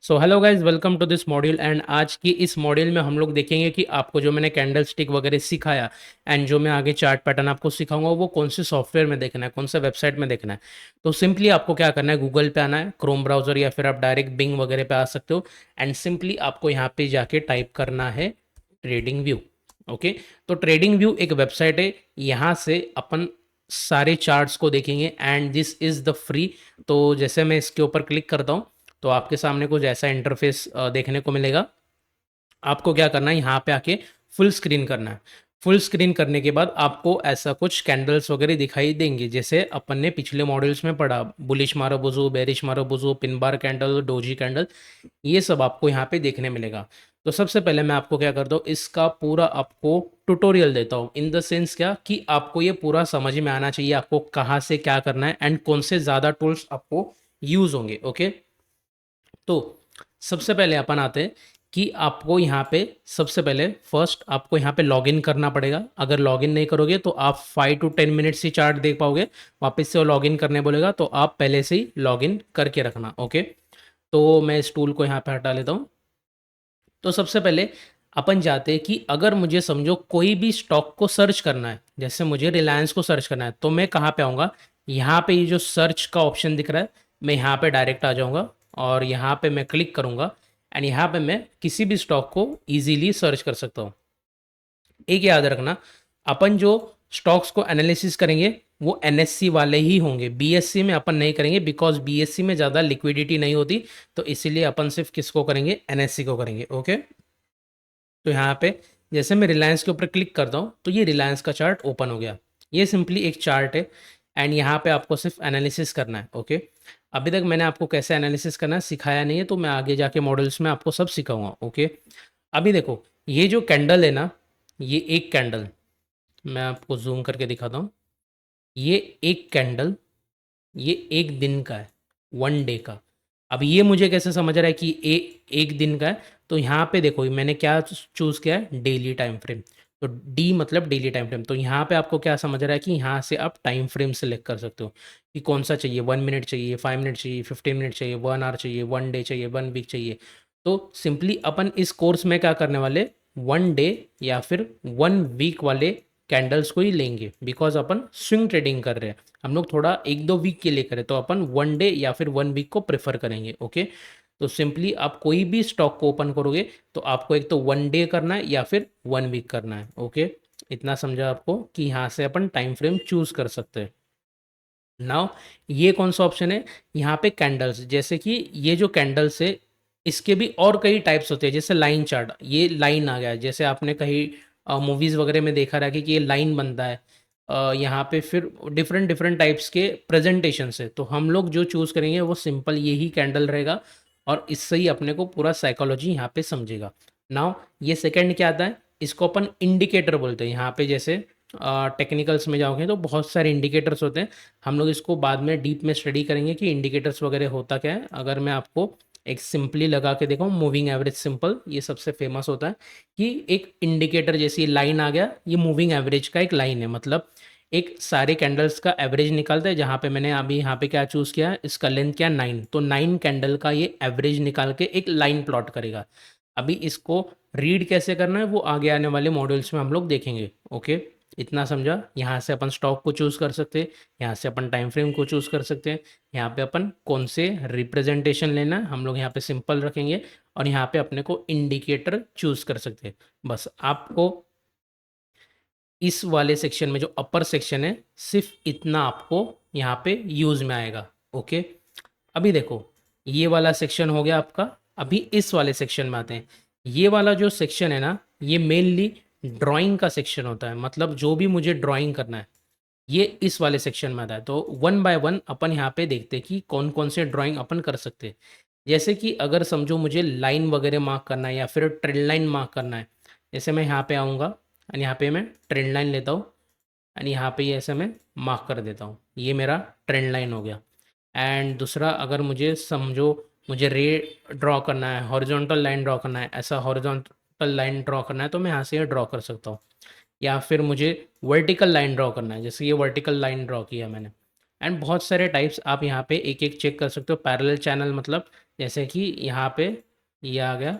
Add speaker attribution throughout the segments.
Speaker 1: So hello guys, welcome to this module. And आज की इस मॉड्यूल में हम लोग देखेंगे कि आपको जो मैंने कैंडल स्टिक वगैरह सिखाया एंड जो मैं आगे चार्ट पैटर्न आपको सिखाऊंगा वो कौन से सॉफ्टवेयर में देखना है, कौन से वेबसाइट में देखना है। तो सिंपली आपको क्या करना है, गूगल पे आना है, क्रोम ब्राउजर या फिर आप डायरेक्ट बिंग वगैरह पे आ सकते हो। एंड सिंपली आपको यहाँ पे जाके टाइप करना है ट्रेडिंग व्यू। ओके, तो ट्रेडिंग व्यू एक वेबसाइट है, यहाँ से अपन सारे चार्ट्स को देखेंगे and this is the free. तो जैसे मैं इसके ऊपर क्लिक करता हूँ तो आपके सामने कुछ ऐसा इंटरफेस देखने को मिलेगा। आपको क्या करना है, यहाँ पे आके फुल स्क्रीन करना है। फुल स्क्रीन करने के बाद आपको ऐसा कुछ कैंडल्स वगैरह दिखाई देंगे, जैसे अपन ने पिछले मॉडल्स में पढ़ा, bullish Marubozu, bearish Marubozu, pin bar candle, doji candle, ये सब आपको यहाँ पे देखने मिलेगा। तो सबसे पहले मैं आपको क्या करता हूँ, इसका पूरा आपको ट्यूटोरियल देता हूँ। इन द सेंस क्या कि आपको ये पूरा समझ में आना चाहिए, आपको कहाँ से क्या करना है एंड कौन से ज़्यादा टूल्स आपको यूज़ होंगे। ओके, तो सबसे पहले अपन आते हैं कि आपको यहाँ पे सबसे पहले फर्स्ट आपको यहाँ पे लॉगिन करना पड़ेगा। अगर लॉगिन नहीं करोगे तो आप 5 to 10 मिनट्स ही चार्ट देख पाओगे, वापस से वो लॉगिन करने बोलेगा, तो आप पहले से ही लॉगिन करके रखना। ओके, तो मैं इस टूल को यहाँ पे हटा लेता हूँ। तो सबसे पहले अपन जाते हैं कि अगर मुझे समझो कोई भी स्टॉक को सर्च करना है, जैसे मुझे रिलायंस को सर्च करना है, तो मैं कहाँ पे आऊँगा, यहाँ पे ये जो सर्च का ऑप्शन दिख रहा है, मैं यहाँ पे डायरेक्ट आ जाऊँगा और यहाँ पे मैं क्लिक करूँगा एंड यहाँ पे मैं किसी भी स्टॉक को ईजिली सर्च कर सकता हूँ। एक याद रखना, अपन जो स्टॉक्स को एनालिसिस करेंगे वो एनएससी वाले ही होंगे, बीएससी में अपन नहीं करेंगे, बिकॉज बीएससी में ज़्यादा लिक्विडिटी नहीं होती। तो इसीलिए अपन सिर्फ किसको करेंगे, एनएससी को करेंगे। ओके, तो यहाँ पे जैसे मैं रिलायंस के ऊपर क्लिक करता हूँ तो ये रिलायंस का चार्ट ओपन हो गया। ये सिंपली एक चार्ट है एंड यहाँ पे आपको सिर्फ एनालिसिस करना है। ओके, अभी तक मैंने आपको कैसे एनालिसिस करना है सिखाया नहीं है, तो मैं आगे जाके मॉडल्स में आपको सब सिखाऊंगा। ओके, अभी देखो ये जो कैंडल है ना, ये एक कैंडल, मैं आपको जूम करके दिखाता हूँ। ये एक कैंडल, ये एक दिन का है, 1 डे का। अब ये मुझे कैसे समझ रहा है कि एक दिन का है, तो यहाँ पे देखो मैंने क्या चूज़ किया है, डेली टाइम फ्रेम। तो डी मतलब डेली टाइम फ्रेम। तो यहाँ पे आपको क्या समझ रहा है कि यहाँ से आप टाइम फ्रेम सेलेक्ट कर सकते हो कि कौन सा चाहिए, 1 मिनट चाहिए, 5 मिनट चाहिए, 15 मिनट चाहिए, 1 आवर चाहिए, 1 डे चाहिए, 1 वीक चाहिए। तो सिंपली अपन इस कोर्स में क्या करने वाले, 1 डे या फिर 1 वीक वाले कैंडल्स को ही लेंगे, बिकॉज अपन स्विंग ट्रेडिंग कर रहे हैं। हम लोग थोड़ा 1-2 वीक के लिए करें तो अपन 1 डे या फिर 1 वीक को प्रेफर करेंगे। ओके, तो सिंपली आप कोई भी स्टॉक को ओपन करोगे तो आपको एक तो 1 डे करना है या फिर 1 वीक करना है। ओके, इतना समझा आपको कि यहाँ से अपन टाइम फ्रेम चूज कर सकते हैं। नाउ ये कौन सा ऑप्शन है, यहाँ पे कैंडल्स, जैसे कि ये जो कैंडल्स है इसके भी और कई टाइप्स होते हैं, जैसे लाइन चार्ट, ये लाइन आ गया है, जैसे आपने कहीं मूवीज़ वगैरह में देखा रहा कि ये लाइन बनता है। यहाँ पे फिर डिफरेंट डिफरेंट टाइप्स के प्रेजेंटेशन है, तो हम लोग जो चूज़ करेंगे वो सिंपल यही कैंडल रहेगा और इससे ही अपने को पूरा साइकोलॉजी यहाँ पे समझेगा। नाउ ये सेकंड क्या आता है, इसको अपन इंडिकेटर बोलते हैं। यहाँ पे जैसे टेक्निकल्स में जाओगे तो बहुत सारे इंडिकेटर्स होते हैं, हम लोग इसको बाद में डीप में स्टडी करेंगे कि इंडिकेटर्स वगैरह होता क्या है। अगर मैं आपको एक सिंपली लगा के देखो, मूविंग एवरेज सिंपल, ये सबसे फेमस होता है कि एक इंडिकेटर जैसी लाइन आ गया, ये मूविंग एवरेज का एक लाइन है, मतलब एक सारे कैंडल्स का एवरेज निकालता है। जहाँ पे मैंने अभी यहाँ पे क्या चूज़ किया है, इसका लेंथ क्या, 9, तो 9 कैंडल का ये एवरेज निकाल के एक लाइन प्लॉट करेगा। अभी इसको रीड कैसे करना है वो आगे आने वाले मॉड्यूल्स में हम लोग देखेंगे। ओके, इतना समझा। यहाँ से अपन स्टॉक को चूज़ कर सकते हैं, यहाँ से अपन टाइम फ्रेम को चूज़ कर सकते हैं, यहाँ पे अपन कौन से रिप्रेजेंटेशन लेना है हम लोग यहाँ पे सिंपल रखेंगे, और यहाँ पे अपने को इंडिकेटर चूज़ कर सकते हैं। बस आपको इस वाले सेक्शन में जो अपर सेक्शन है सिर्फ इतना आपको यहाँ पे यूज़ में आएगा। ओके, अभी देखो ये वाला सेक्शन हो गया आपका। अभी इस वाले सेक्शन में आते हैं। ये वाला जो सेक्शन है ना, ये मेनली ड्राइंग का सेक्शन होता है, मतलब जो भी मुझे ड्राइंग करना है ये इस वाले सेक्शन में आता है। तो वन बाय वन अपन यहाँ पे देखते हैं कि कौन कौन से ड्राइंग अपन कर सकते हैं। जैसे कि अगर समझो मुझे लाइन वगैरह मार्क करना है या फिर ट्रेंड लाइन मार्क करना है, जैसे मैं यहाँ पे आऊँगा और यहाँ पे मैं ट्रेंड लाइन लेता हूँ और यहाँ पे ये ऐसे मैं मार्क कर देता हूँ, ये मेरा ट्रेंड लाइन हो गया। एंड दूसरा, अगर मुझे समझो मुझे रे ड्रॉ करना है, हॉरिजॉन्टल लाइन ड्रॉ करना है, ऐसा हॉरिजॉन्टल लाइन ड्रॉ करना है, तो मैं यहाँ से ये ड्रॉ कर सकता हूँ। या फिर मुझे वर्टिकल लाइन ड्रॉ करना है, जैसे ये वर्टिकल लाइन ड्रॉ किया मैंने। एंड बहुत सारे टाइप्स आप यहाँ पे एक एक चेक कर सकते हो। पैरेलल चैनल मतलब जैसे कि यहाँ पे ये आ गया,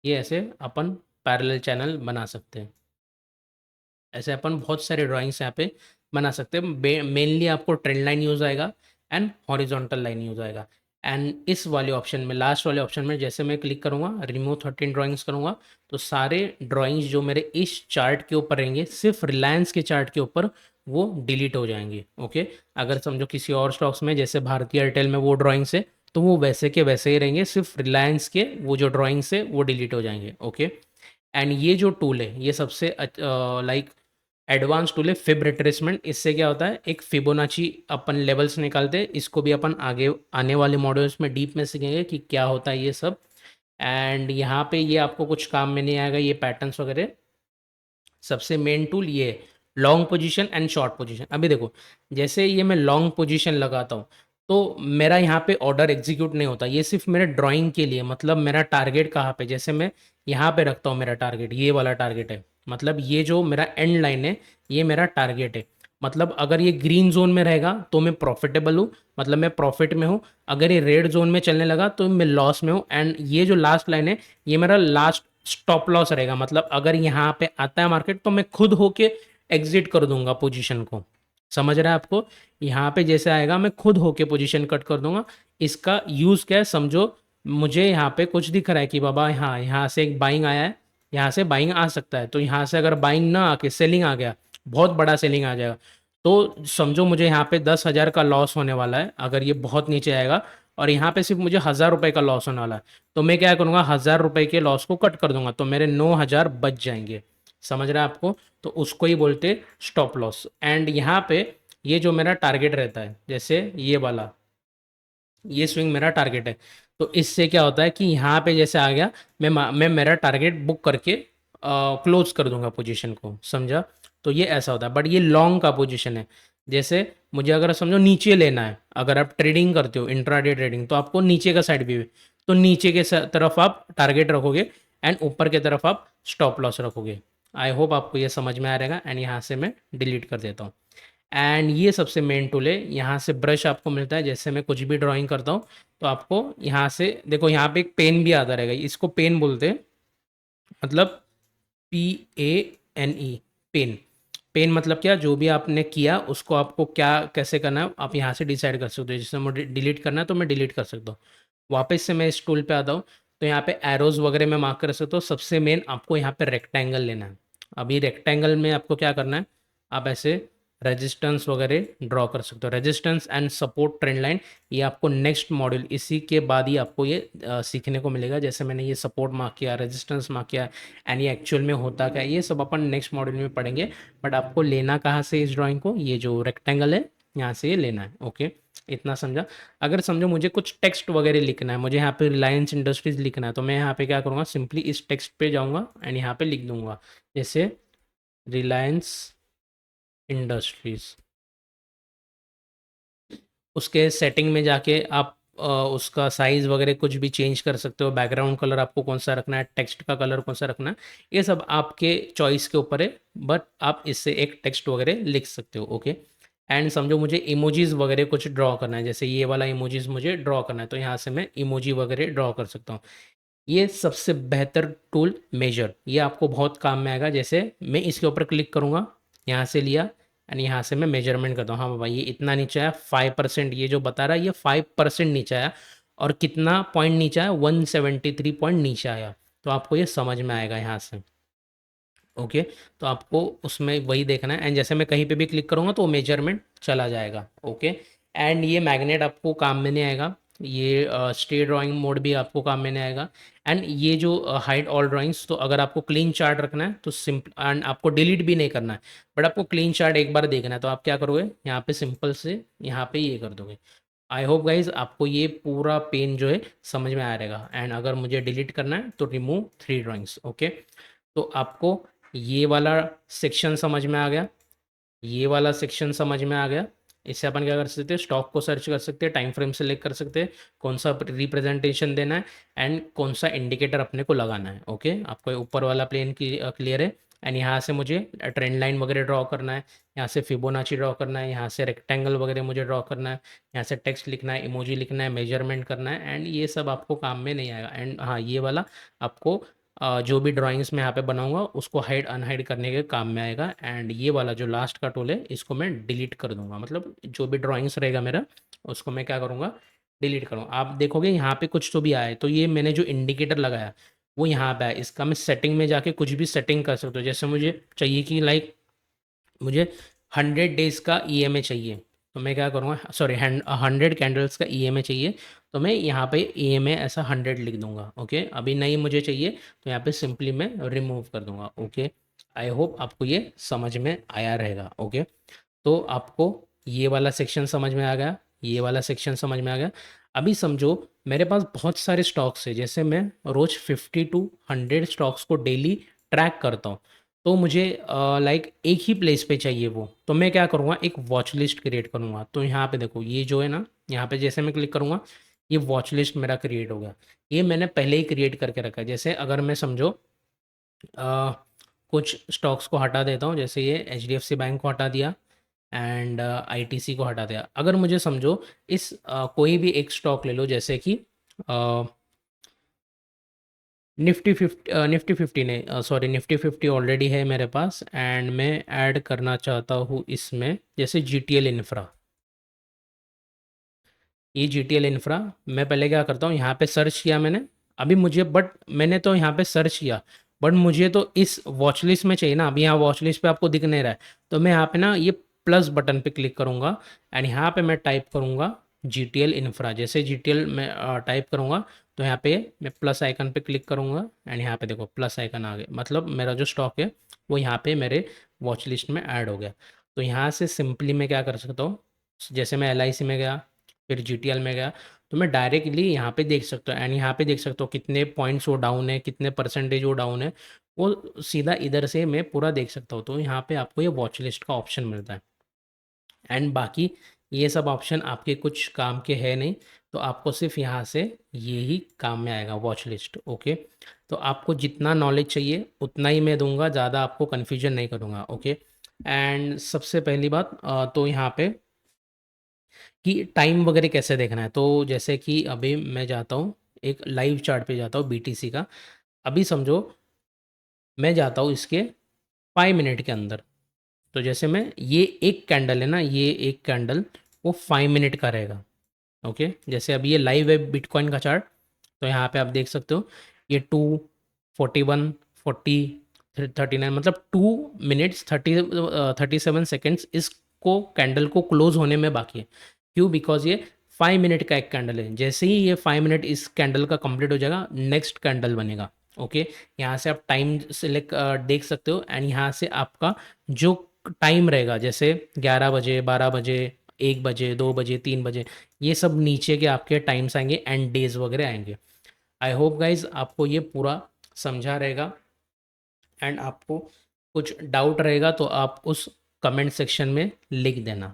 Speaker 1: ये ऐसे अपन पैरेलल चैनल बना सकते हैं। ऐसे अपन बहुत सारे ड्राइंग्स यहाँ पे बना सकते हैं। मेनली आपको ट्रेंड लाइन यूज़ आएगा एंड हॉरिजॉन्टल लाइन यूज़ आएगा। एंड इस वाले ऑप्शन में, लास्ट वाले ऑप्शन में जैसे मैं क्लिक करूँगा, रिमूव 13 ड्राइंग्स करूँगा, तो सारे ड्राइंग्स जो मेरे इस चार्ट के ऊपर रहेंगे, सिर्फ रिलायंस के चार्ट के ऊपर, वो डिलीट हो जाएंगे। ओके, अगर समझो किसी और स्टॉक्स में जैसे भारतीय एयरटेल में वो ड्राइंग्स है, तो वो वैसे के वैसे ही रहेंगे, सिर्फ रिलायंस के वो जो ड्राइंग्स है वो डिलीट हो जाएंगे। ओके, एंड ये जो टूल है ये सबसे लाइक एडवांस टूल है, फिब रिट्रेसमेंट। इससे क्या होता है, एक फिबोनाची अपन लेवल्स निकालते हैं। इसको भी अपन आगे आने वाले मॉड्यूल्स में डीप में सीखेंगे कि क्या होता है ये सब। एंड यहाँ पे ये आपको कुछ काम में नहीं आएगा, ये पैटर्न्स वगैरह। सबसे मेन टूल ये है, long position and short position. अभी देखो, जैसे ये मैं लॉन्ग पोजीशन लगाता हूँ तो मेरा यहाँ पे ऑर्डर एग्जीक्यूट नहीं होता, ये सिर्फ मेरे ड्राइंग के लिए। मतलब मेरा टारगेट कहाँ पे, जैसे मैं यहाँ पे रखता हूँ मेरा टारगेट, ये वाला टारगेट है। मतलब ये जो मेरा एंड लाइन है, ये मेरा टारगेट है। मतलब अगर ये ग्रीन जोन में रहेगा तो मैं प्रॉफिटेबल हूँ, मतलब मैं प्रॉफिट में हूँ। अगर ये रेड जोन में चलने लगा तो मैं लॉस में हूँ। एंड ये जो लास्ट लाइन है, ये मेरा लास्ट स्टॉप लॉस रहेगा। मतलब अगर यहाँ पे आता है मार्केट तो मैं खुद होके एग्जिट कर दूंगा पोजीशन को। समझ रहा है आपको, यहाँ पे जैसे आएगा मैं खुद होके पोजीशन कट कर दूंगा। इसका यूज़ क्या है समझो, मुझे यहाँ पे कुछ दिख रहा है कि बाबा हाँ, यहाँ से एक बाइंग आया है, यहाँ से बाइंग आ सकता है, तो यहाँ से अगर बाइंग ना आके सेलिंग आ गया, बहुत बड़ा सेलिंग आ जाएगा, तो समझो मुझे यहाँ पे 10,000 का लॉस होने वाला है अगर ये बहुत नीचे आएगा। और यहाँ पे सिर्फ मुझे 1,000 रुपये का लॉस होने वाला है, तो मैं क्या करूँगा, 1,000 रुपये के लॉस को कट कर दूंगा, तो मेरे 9,000 बच जाएंगे। समझ रहा है आपको, तो उसको ही बोलते स्टॉप लॉस। एंड यहाँ पे ये जो मेरा टारगेट रहता है, जैसे ये वाला, ये स्विंग मेरा टारगेट है, तो इससे क्या होता है कि यहाँ पे जैसे आ गया, मैं मेरा टारगेट बुक करके क्लोज कर दूंगा पोजीशन को। समझा, तो ये ऐसा होता है। बट ये लॉन्ग का पोजीशन है। जैसे मुझे अगर समझो नीचे लेना है, अगर आप ट्रेडिंग करते हो इंट्राडे ट्रेडिंग, तो आपको नीचे का साइड भी, तो नीचे के तरफ आप टारगेट रखोगे एंड ऊपर के तरफ आप स्टॉप लॉस रखोगे। आई होप आपको ये समझ में आ रहेगा। एंड यहाँ से मैं डिलीट कर देता हूँ। एंड ये सबसे मेन टूल है। यहाँ से ब्रश आपको मिलता है, जैसे मैं कुछ भी ड्राइंग करता हूँ तो आपको यहाँ से देखो, यहाँ पे एक पेन भी आता रहेगा, इसको पेन बोलते हैं। मतलब PANE, पेन। पेन मतलब क्या, जो भी आपने किया उसको आपको क्या कैसे करना है आप यहाँ से डिसाइड कर सकते हो। जैसे मुझे डिलीट करना है तो मैं डिलीट कर सकता हूँ। वापस से मैं इस टूल पे आता हूँ तो यहाँ पे एरोज वगैरह में मार्क कर सकता हूँ। सबसे मेन आपको यहाँ पे रेक्टेंगल लेना है। अभी रेक्टेंगल में आपको क्या करना है, आप ऐसे रेजिस्टेंस वगैरह ड्रॉ कर सकते हो। Resistance and support trend line, ये आपको नेक्स्ट मॉड्यूल इसी के बाद ही आपको ये सीखने को मिलेगा। जैसे मैंने ये सपोर्ट मार्क किया, रेजिस्टेंस मार्क किया, एंड ये एक्चुअल में होता क्या है, ये सब अपन नेक्स्ट मॉड्यूल में पढ़ेंगे। बट आपको लेना कहाँ से इस ड्राइंग को, ये जो रेक्टेंगल है यहाँ से ये लेना है। ओके, इतना समझा। अगर समझो मुझे कुछ टेक्स्ट वगैरह लिखना है, मुझे यहाँ पे रिलायंस इंडस्ट्रीज लिखना है, तो मैं यहाँ पे क्या करूँगा, सिंपली इस टेक्स्ट पे जाऊँगा एंड यहाँ पे लिख दूंगा, जैसे रिलायंस इंडस्ट्रीज। उसके सेटिंग में जाके आप उसका साइज़ वगैरह कुछ भी चेंज कर सकते हो। बैकग्राउंड कलर आपको कौन सा रखना है, टेक्स्ट का कलर कौन सा रखना है, ये सब आपके चॉइस के ऊपर है। बट आप इससे एक टेक्स्ट वगैरह लिख सकते हो। ओके, एंड समझो मुझे इमोजीज़ वगैरह कुछ ड्रॉ करना है, जैसे ये वाला इमोजीज़ मुझे ड्रॉ करना है, तो यहाँ से मैं इमोजी वगैरह ड्रॉ कर सकता हूँ। ये सबसे बेहतर टूल मेजर, ये आपको बहुत काम में आएगा। जैसे मैं इसके ऊपर क्लिक करूँगा, यहाँ से लिया एंड यहाँ से मैं मेजरमेंट करता हूँ। हाँ बाबा, ये इतना नीचे आया 5%, ये जो बता रहा है ये 5% नीचे आया। और कितना पॉइंट नीचे आया, 173 पॉइंट नीचे आया। तो आपको ये समझ में आएगा यहाँ से। ओके, तो आपको उसमें वही देखना है। एंड जैसे मैं कहीं पे भी क्लिक करूँगा तो मेजरमेंट चला जाएगा। ओके, एंड ये मैग्नेट आपको काम में नहीं आएगा, ये स्टे ड्राइंग मोड भी आपको काम में नहीं आएगा। एंड ये जो हाइड ऑल ड्राइंग्स, तो अगर आपको क्लीन चार्ट रखना है तो सिंपल, एंड आपको डिलीट भी नहीं करना है, बट आपको क्लीन चार्ट एक बार देखना है, तो आप क्या करोगे, यहाँ पे सिंपल से यहाँ पे ये कर दोगे। आई होप गाइज आपको ये पूरा पेन जो है समझ में आ रहेगा। एंड अगर मुझे डिलीट करना है तो रिमूव 3 ड्राइंग्स। ओके, तो आपको ये वाला सेक्शन समझ में आ गया, ये वाला सेक्शन समझ में आ गया। इससे अपन क्या कर सकते हैं, स्टॉक को सर्च कर सकते हैं, टाइम फ्रेम सेलेक्ट कर सकते हैं, कौन सा रिप्रेजेंटेशन देना है एंड कौन सा इंडिकेटर अपने को लगाना है। ओके, आपको ऊपर वाला प्लेन की क्लियर है। एंड यहाँ से मुझे ट्रेंड लाइन वगैरह ड्रॉ करना है, यहाँ से फिबोनाची ड्रॉ करना है, यहाँ से रेक्टेंगल वगैरह मुझे ड्रॉ करना है, यहाँ से टेक्स्ट लिखना है, इमोजी लिखना है, मेजरमेंट करना है, एंड ये सब आपको काम में नहीं आएगा। एंड हाँ, ये वाला आपको जो भी ड्राइंग्स मैं यहाँ पे बनाऊंगा उसको हाइड अनहाइड करने के काम में आएगा। एंड ये वाला जो लास्ट का टूल है इसको मैं डिलीट कर दूंगा, मतलब जो भी ड्राइंग्स रहेगा मेरा उसको मैं क्या करूँगा, डिलीट करूँगा। आप देखोगे यहाँ पे कुछ तो भी आया है, तो ये मैंने जो इंडिकेटर लगाया वो यहाँ पे है, इसका मैं सेटिंग में जाके कुछ भी सेटिंग कर सकता हूँ। जैसे मुझे चाहिए कि लाइक मुझे 100 डेज़ का ईएमए चाहिए, तो मैं क्या करूँगा, सॉरी 100 कैंडल्स का ईएमए चाहिए, तो मैं यहाँ पे ईएमए ऐसा 100 लिख दूंगा। ओके, अभी नहीं मुझे चाहिए तो यहाँ पे सिंपली मैं रिमूव कर दूंगा। ओके, आई होप आपको ये समझ में आया रहेगा। ओके, तो आपको ये वाला सेक्शन समझ में आ गया, ये वाला सेक्शन समझ में आ गया। अभी समझो मेरे पास बहुत सारे स्टॉक्स है, जैसे मैं रोज़ 50 to 100 स्टॉक्स को डेली ट्रैक करता हूँ, तो मुझे लाइक एक ही प्लेस पे चाहिए वो, तो मैं क्या करूँगा, एक वॉच लिस्ट क्रिएट करूँगा। तो यहाँ पे देखो ये जो है ना, यहाँ पे जैसे मैं क्लिक करूँगा ये वॉच लिस्ट मेरा क्रिएट हो गया। ये मैंने पहले ही क्रिएट करके रखा है। जैसे अगर मैं समझो अ, कुछ स्टॉक्स को हटा देता हूँ, जैसे ये एचडीएफसी बैंक को हटा दिया एंड आईटीसी को हटा दिया। अगर मुझे समझो इस कोई भी एक स्टॉक ले लो, जैसे कि निफ्टी 50 ने सॉरी निफ्टी 50 ऑलरेडी है मेरे पास, एंड मैं ऐड करना चाहता हूँ इसमें, जैसे जीटीएल इंफ्रा। ये जीटीएल इंफ्रा मैं पहले क्या करता हूँ, यहाँ पे सर्च किया मैंने, अभी मुझे बट मैंने तो यहाँ पे सर्च किया, बट मुझे तो इस वॉच लिस्ट में चाहिए ना। अभी यहाँ वॉच लिस्ट पे आपको दिख नहीं रहा है, तो मैं यहाँ पे ना ये प्लस बटन पे क्लिक करूँगा एंड यहाँ पे मैं टाइप करूँगा जीटीएल इंफ्रा। जैसे जीटीएल में टाइप करूँगा तो यहाँ पे मैं प्लस आइकन पे क्लिक करूँगा एंड यहाँ पे देखो प्लस आइकन आ गया, मतलब मेरा जो स्टॉक है वो यहाँ पे मेरे वॉच लिस्ट में ऐड हो गया। तो यहाँ से सिंपली मैं क्या कर सकता हूँ, जैसे मैं एलआईसी में गया फिर जीटीएल में गया, तो मैं डायरेक्टली यहाँ पे देख सकता हूँ, एंड यहाँ पे देख सकता हूँ कितने पॉइंट्स वो डाउन है, कितने परसेंटेज वो डाउन है, वो सीधा इधर से मैं पूरा देख सकता हूँ। तो यहाँ पे आपको ये वॉच लिस्ट का ऑप्शन मिलता है। एंड बाकी ये सब ऑप्शन आपके कुछ काम के है नहीं, तो आपको सिर्फ यहाँ से ये ही काम में आएगा, वॉच लिस्ट। ओके, तो आपको जितना नॉलेज चाहिए उतना ही मैं दूंगा, ज़्यादा आपको कन्फ्यूजन नहीं करूँगा। ओके, एंड सबसे पहली बात तो यहाँ पे कि टाइम वगैरह कैसे देखना है, तो जैसे कि अभी मैं जाता हूँ एक लाइव चार्ट पे जाता हूँ बीटीसी का। अभी समझो मैं जाता हूँ इसके 5 मिनट के अंदर, तो जैसे मैं ये एक कैंडल है ना, ये एक कैंडल वो 5 मिनट का रहेगा। ओके, जैसे अभी ये लाइव है बिटकॉइन का चार्ट, तो यहाँ पे आप देख सकते हो ये 2, 41, 40, 39, मतलब 2 मिनट्स 37 सेकेंड्स इसको कैंडल को क्लोज होने में बाकी है। क्यों? बिकॉज ये 5 मिनट का एक कैंडल है, जैसे ही ये 5 मिनट इस कैंडल का कंप्लीट हो जाएगा नेक्स्ट कैंडल बनेगा। ओके, यहाँ से आप टाइम सेलेक्ट देख सकते हो, एंड यहाँ से आपका जो टाइम रहेगा, जैसे 11 बजे, 12 बजे, 1 बजे, 2 बजे, 3 बजे, ये सब नीचे के आपके टाइम्स आएंगे एंड डेज वगैरह आएंगे। आई होप गाइज आपको ये पूरा समझा रहेगा, एंड आपको कुछ डाउट रहेगा तो आप उस कमेंट सेक्शन में लिख देना।